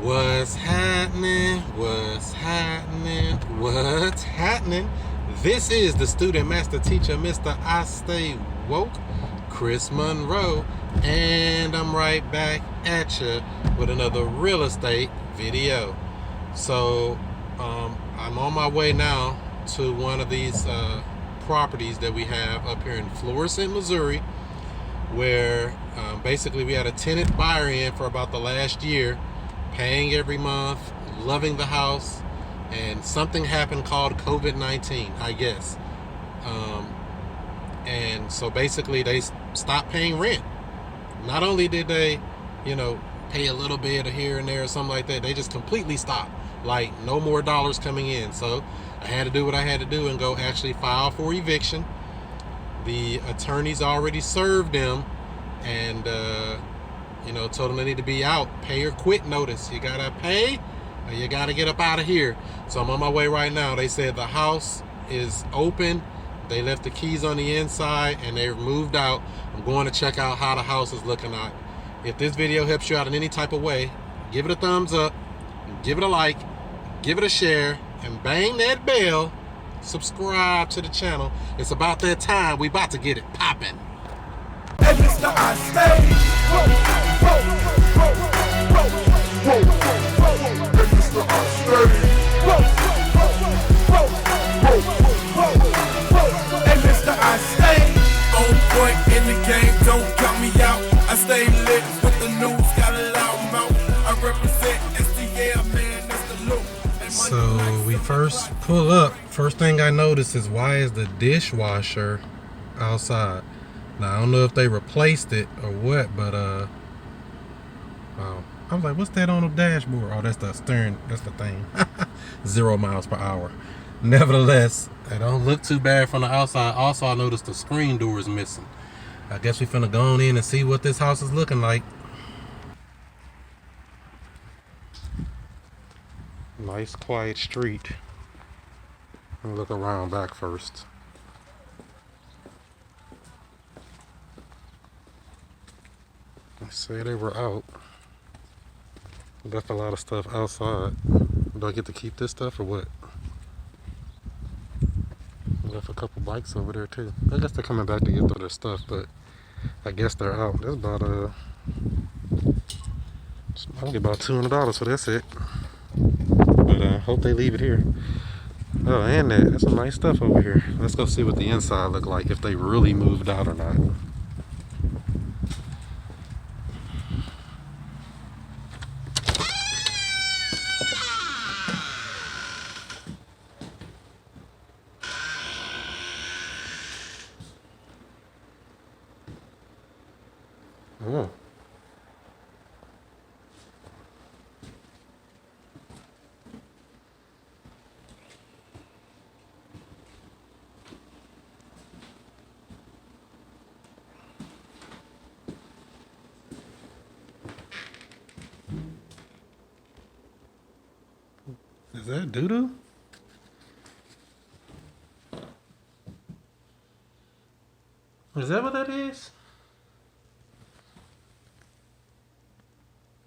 What's happening? What's happening? What's happening? This is the student master teacher, Mr. I Stay Woke, Chris Monroe, and I'm right back at you with another real estate video. So I'm on my way now to one of these properties that we have up here in Florissant, Missouri, where basically we had a tenant buyer in for about the last year, paying every month, loving the house, and something happened called COVID-19, I guess. And so basically they stopped paying rent. Not only did they, pay a little bit here and there or something like that, they just completely stopped. Like, no more dollars coming in. So I had to do what I had to do and go actually file for eviction. The attorneys already served them and, told them they need to be out. Pay or quit notice. You gotta pay or you gotta get up out of here. So I'm on my way right now. They said the house is open. They left the keys on the inside and they moved out. I'm going to check out how the house is looking like. If this video helps you out in any type of way, give it a thumbs up, give it a like, give it a share, and bang that bell. Subscribe to the channel. It's about that time. We about to get it popping. And Mr. I Stay Woke. And Mr. I Stay Woke. And Mr. I Stay on point in the game. Don't count me out. I stay lit with the news. Got a loud mouth. I represent STL, man. That's the look. So we first pull up. First thing I notice is, why is the dishwasher outside? Now I don't know if they replaced it or what, but I was like, what's that on the dashboard? Oh, that's the steering. That's the thing. 0 miles per hour. Nevertheless, it don't look too bad from the outside. Also, I noticed the screen door is missing. I guess we finna go on in and see what this house is looking like. Nice quiet street. Let me look around back first. They say they were out. Left a lot of stuff outside. Do I get to keep this stuff or what? Left a couple bikes over there too. I guess they're coming back to get their stuff, but I guess they're out. That's about I can get about $200 for that's it. But I hope they leave it here. Oh, and that's some nice stuff over here. Let's go see what the inside look like, if they really moved out or not. Oh. Is that doo-doo? Is that what that is?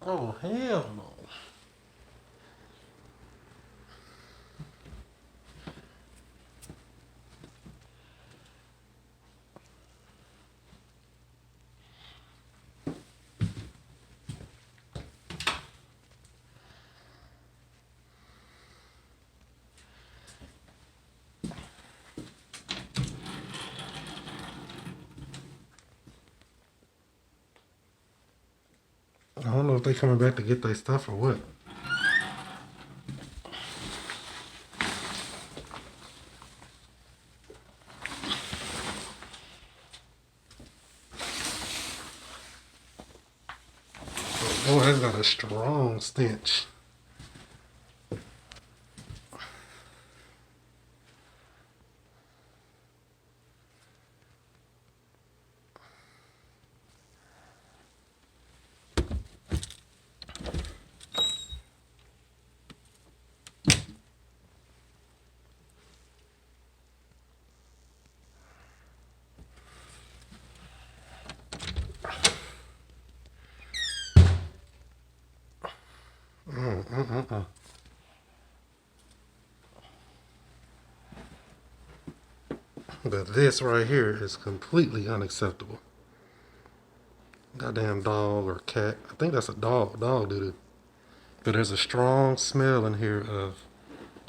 Oh, hell no. I don't know if they coming back to get their stuff or what. Oh, that's got a strong stench. But this right here is completely unacceptable. Goddamn dog or cat. I think that's a dog. Dog doo-doo. But there's a strong smell in here of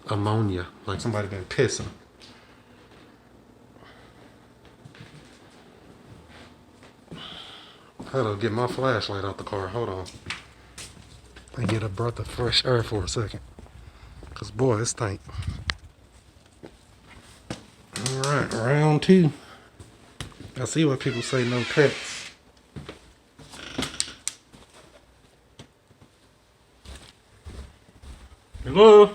ammonia, like somebody been pissing. I gotta get my flashlight out the car. Hold on. And get a breath of fresh air for a second. Cause boy, it stink. Alright, round 2. I see what people say, no pets. Hello?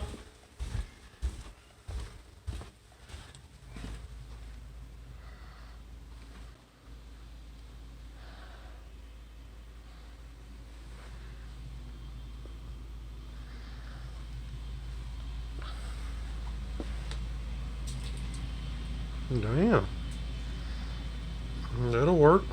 Damn. That'll work.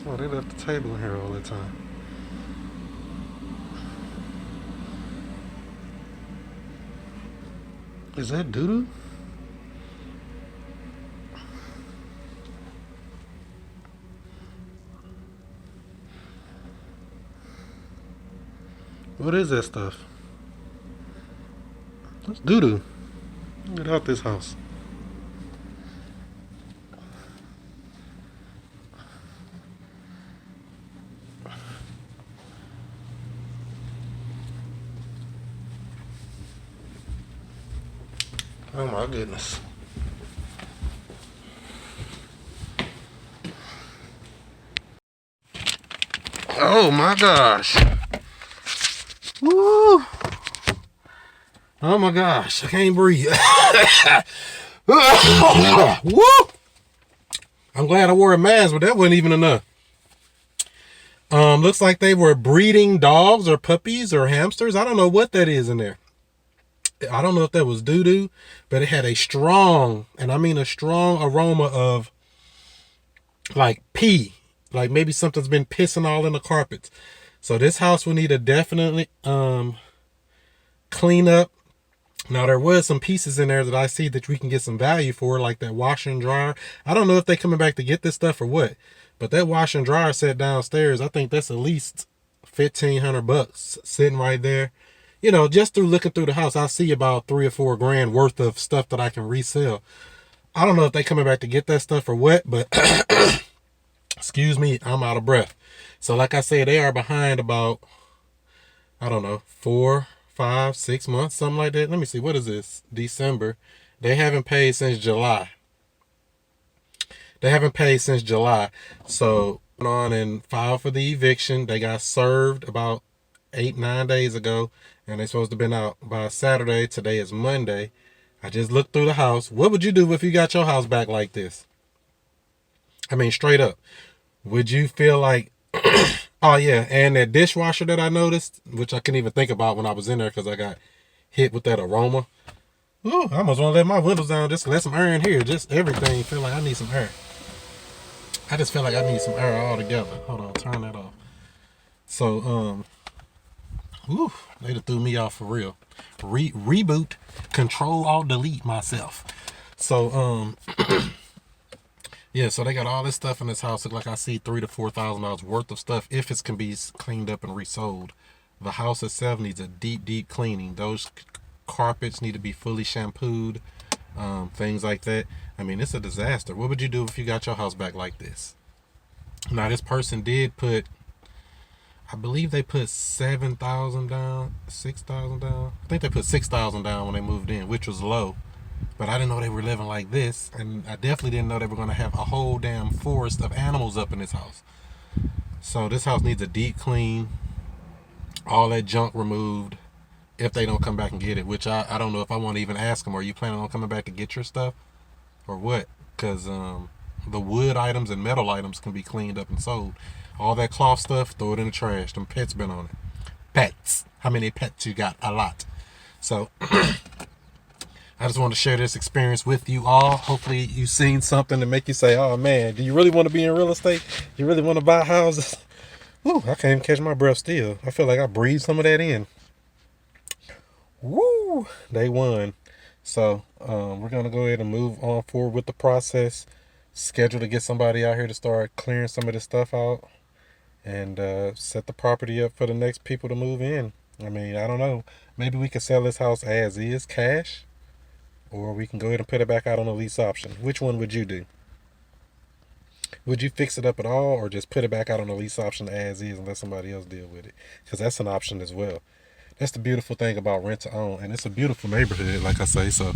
Oh, they left the table in here all the time. Is that doo-doo? What is that stuff? That's doo-doo. Get out this house. Oh my goodness. Oh my gosh. Woo. Oh my gosh, I can't breathe. Woo. I'm glad I wore a mask, but that wasn't even enough. Looks like they were breeding dogs or puppies or hamsters. I don't know what that is in there. I don't know if that was doo-doo, but it had a strong, and I mean a strong aroma of like pee. Like maybe something's been pissing all in the carpets. So this house will need to definitely clean up. Now there was some pieces in there that I see that we can get some value for, like that washer and dryer. I don't know if they're coming back to get this stuff or what, but that washer and dryer set downstairs, I think that's at least $1,500 sitting right there. You know, just through looking through the house, I see about $3 or $4 grand worth of stuff that I can resell. I don't know if they coming back to get that stuff or what, but excuse me, I'm out of breath. So like I said, they are behind about, I don't know, 4, 5, 6 months, something like that. Let me see, what is this? December. They haven't paid since July. They haven't paid since July. So went on and filed for the eviction. They got served about 8, 9 days ago, and they're supposed to have been out by Saturday. Today is Monday. I just looked through the house. What would you do if you got your house back like this? I mean, straight up. Would you feel like, oh yeah, and that dishwasher that I noticed, which I couldn't even think about when I was in there because I got hit with that aroma. Ooh, I almost want to let my windows down just to let some air in here. Just everything feel like I need some air. I just feel like I need some air all together. Hold on, turn that off. So, ooh, they done threw me off for real. Reboot, control, alt, delete myself. So, yeah, so they got all this stuff in this house. Look like I see $3,000 to $4,000 worth of stuff if it can be cleaned up and resold. The house itself needs a deep, deep cleaning. Those carpets need to be fully shampooed, things like that. I mean, it's a disaster. What would you do if you got your house back like this? Now, this person did put, I believe they put $7,000 down, $6,000 down. I think they put $6,000 down when they moved in, which was low. But I didn't know they were living like this, and I definitely didn't know they were going to have a whole damn forest of animals up in this house. So this house needs a deep clean, all that junk removed, if they don't come back and get it, which I don't know if I want to even ask them, are you planning on coming back to get your stuff or what? Because the wood items and metal items can be cleaned up and sold. All that cloth stuff, throw it in the trash. Them pets been on it. Pets. How many pets you got? A lot. So I just want to share this experience with you all. Hopefully you've seen something to make you say, oh man, do you really want to be in real estate? You really want to buy houses? Woo, I can't even catch my breath still. I feel like I breathed some of that in. Woo, day one. So we're going to go ahead and move on forward with the process. Schedule to get somebody out here to start clearing some of this stuff out and set the property up for the next people to move in. I mean, I don't know. Maybe we could sell this house as is, cash. Or we can go ahead and put it back out on a lease option. Which one would you do? Would you fix it up at all or just put it back out on a lease option as is and let somebody else deal with it? Because that's an option as well. That's the beautiful thing about rent to own. And it's a beautiful neighborhood, like I say. So,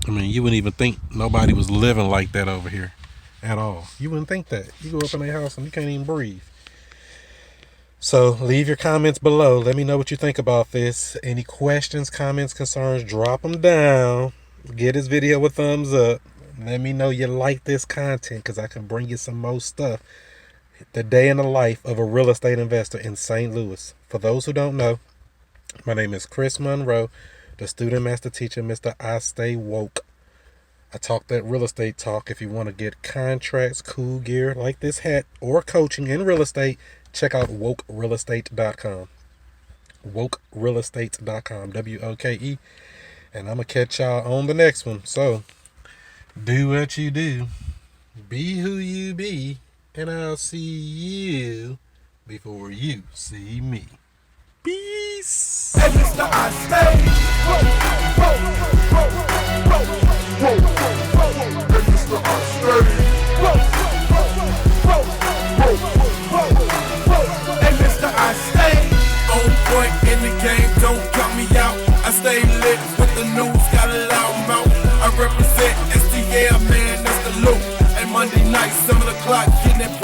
I mean, you wouldn't even think nobody was living like that over here at all. You wouldn't think that. You go up in their house and you can't even breathe. So leave your comments below. Let me know what you think about this. Any questions, comments, concerns, drop them down. Give this video a thumbs up. Let me know you like this content because I can bring you some more stuff. The day in the life of a real estate investor in St. Louis. For those who don't know, my name is Chris Monroe, the student master teacher, Mr. I Stay Woke. I talk that real estate talk. If you want to get contracts, cool gear like this hat, or coaching in real estate, check out wokerealestate.com. Wokerealestate.com. WOKE. And I'm going to catch y'all on the next one. So, do what you do. Be who you be. And I'll see you before you see me. Peace. Hey, Mr. I stay. Hey, Mr. I stay. Hey, Mr. I stay. On point in the game, don't count me out. I stay lit with the news, got a loud mouth. I represent STL, man, that's the loop. And Monday night, 7 o'clock, getting it